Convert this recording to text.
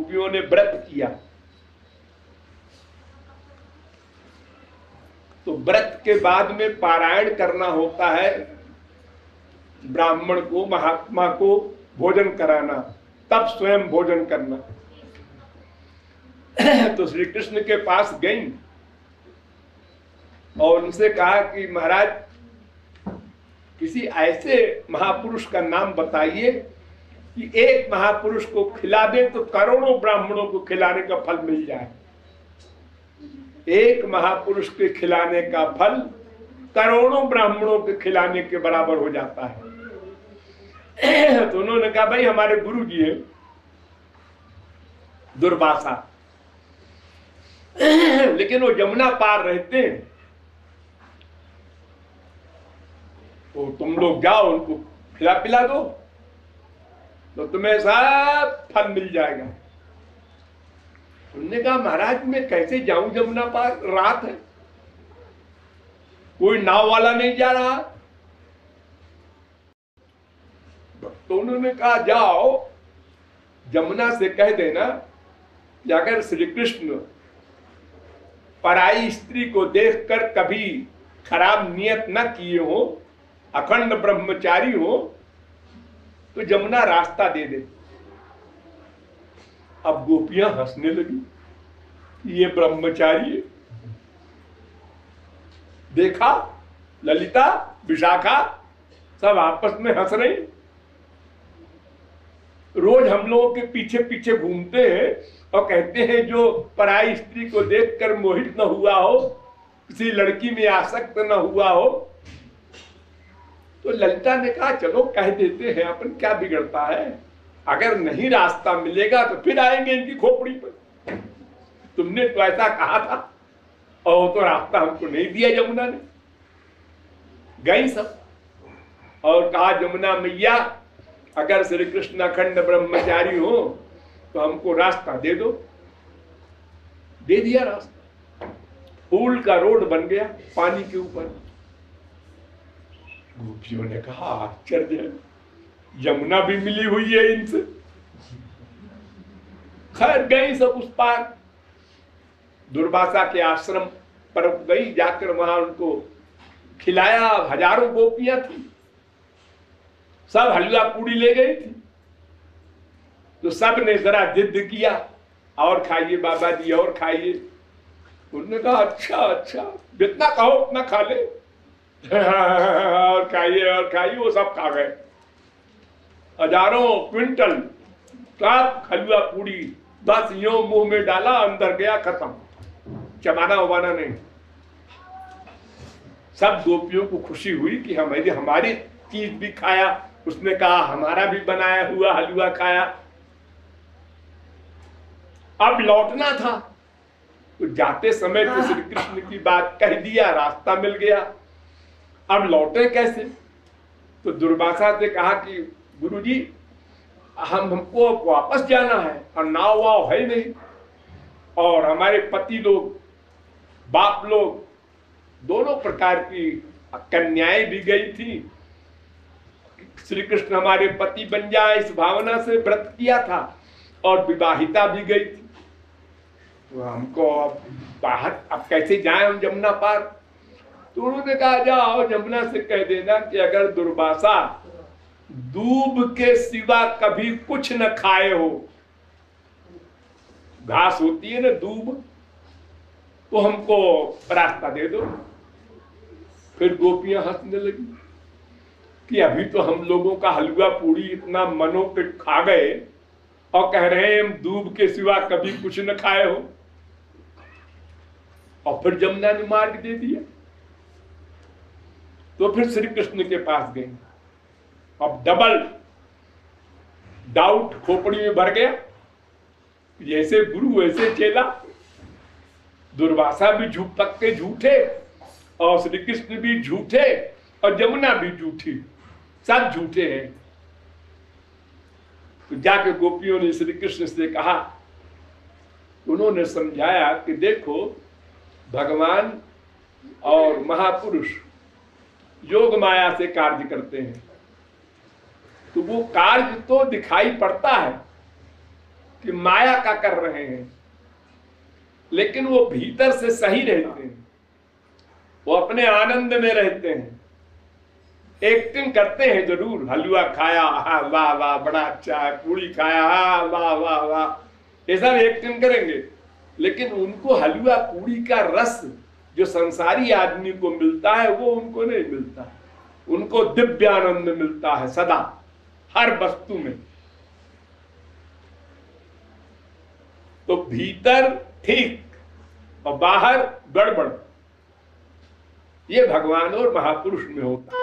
गोपियों ने व्रत किया। तो व्रत के बाद में पारायण करना होता है, ब्राह्मण को, महात्मा को भोजन कराना, तब स्वयं भोजन करना। तो श्री कृष्ण के पास गई और उनसे कहा कि महाराज, किसी ऐसे महापुरुष का नाम बताइए कि एक महापुरुष को खिला दे तो करोड़ों ब्राह्मणों को खिलाने का फल मिल जाए। एक महापुरुष के खिलाने का फल करोड़ों ब्राह्मणों के खिलाने के बराबर हो जाता है। तो उन्होंने कहा, भाई हमारे गुरु जी हैं दुर्वासा, लेकिन वो यमुना पार रहते हैं, तो तुम लोग जाओ, उनको खिला पिला दो तो तुम्हें सब फल मिल जाएगा। उन्होंने कहा, महाराज मैं कैसे जाऊं यमुना पार, रात है, कोई नाव वाला नहीं जा रहा। तो उन्होंने कहा, जाओ यमुना से कह देना कि अगर श्री कृष्ण पराई स्त्री को देखकर कभी खराब नियत न किए हो, अखंड ब्रह्मचारी हो, तो यमुना रास्ता दे दे। अब गोपियां हंसने लगी, ये ब्रह्मचारी है। देखा ललिता, विशाखा सब आपस में हंस रही। रोज हम लोगों के पीछे पीछे घूमते हैं और कहते हैं जो पराई स्त्री को देखकर मोहित न हुआ हो, किसी लड़की में आसक्त न हुआ हो। तो ललिता ने कहा, चलो कह देते हैं, अपन क्या बिगड़ता है, अगर नहीं रास्ता मिलेगा तो फिर आएंगे इनकी खोपड़ी पर। तुमने तो ऐसा कहा था और तो रास्ता हमको नहीं दिया यमुना ने। गई सब और कहा, यमुना मैया अगर श्री कृष्ण अखंड ब्रह्मचारी हो तो हमको रास्ता दे दो। दे दिया रास्ता, फूल का रोड बन गया पानी के ऊपर। गोपियों ने कहा, आश्चर्य, यमुना भी मिली हुई है इनसे। खैर गई सब उस पार, दुर्वासा के आश्रम पर गई, जाकर वहां उनको खिलाया। हजारों गोपियां थी, सब हलवा पूड़ी ले गई थी। तो सब ने जरा जिद किया, और खाइए बाबा जी, और खाइए। उन्होंने कहा, अच्छा अच्छा, जितना कहो उतना खा ले। और खाइए और खाइए। वो सब खा गए, हजारों क्विंटल सब हलवा पूड़ी, बस यूं मुंह में डाला, अंदर गया, खत्म, चबाना उबाना नहीं। सब गोपियों को खुशी हुई कि हमारी चीज भी खाया। उसने कहा, हमारा भी बनाया हुआ हलवा खाया। अब लौटना था, तो जाते समय तो श्री कृष्ण की बात कह दिया, रास्ता मिल गया। अब लौटे कैसे? तो दुर्वासा से कहा कि गुरुजी, हमको वापस जाना है और नाव वाव है नहीं, और हमारे पति लोग, बाप लोग, दोनों प्रकार की कन्याएं भी गई थी। श्री कृष्ण हमारे पति बन जाए इस भावना से व्रत किया था, और विवाहिता भी गई थी। तो हमको बाहर अब कैसे जाए हम यमुना पार? तो उन्होंने कहा, जाओ यमुना से कह देना कि अगर दुर्वासा दूब के सिवा कभी कुछ न खाए हो, घास होती है ना दूब, तो हमको रास्ता दे दो। फिर गोपियां हंसने लगी कि अभी तो हम लोगों का हलवा पूड़ी इतना मनो पे खा गए और कह रहे हैं हम दूब के सिवा कभी कुछ न खाए हो। और फिर यमुना ने मार्ग दे दिया। तो फिर श्री कृष्ण के पास गए। अब डबल डाउट खोपड़ी में भर गया, जैसे गुरु वैसे चेला। दुर्वासा भी पक्के झूठे, और श्री कृष्ण भी झूठे, और यमुना भी झूठी, सब झूठे हैं। तो जाके गोपियों ने श्री कृष्ण से कहा, उन्होंने समझाया कि देखो, भगवान और महापुरुष योग माया से कार्य करते हैं, तो वो कार्य तो दिखाई पड़ता है कि माया का कर रहे हैं, लेकिन वो भीतर से सही रहते हैं, वो अपने आनंद में रहते हैं। एक्टिंग करते हैं जरूर, हलवा खाया हाँ वाह वाह बड़ा अच्छा है, पूड़ी खाया हाँ वाह वाह वाह, ये सब एक्टिंग करेंगे, लेकिन उनको हलवा पूड़ी का रस जो संसारी आदमी को मिलता है वो उनको नहीं मिलता। उनको दिव्य आनंद मिलता है सदा, हर वस्तु में। तो भीतर ठीक और बाहर गड़बड़, ये भगवान और महापुरुष में होता है।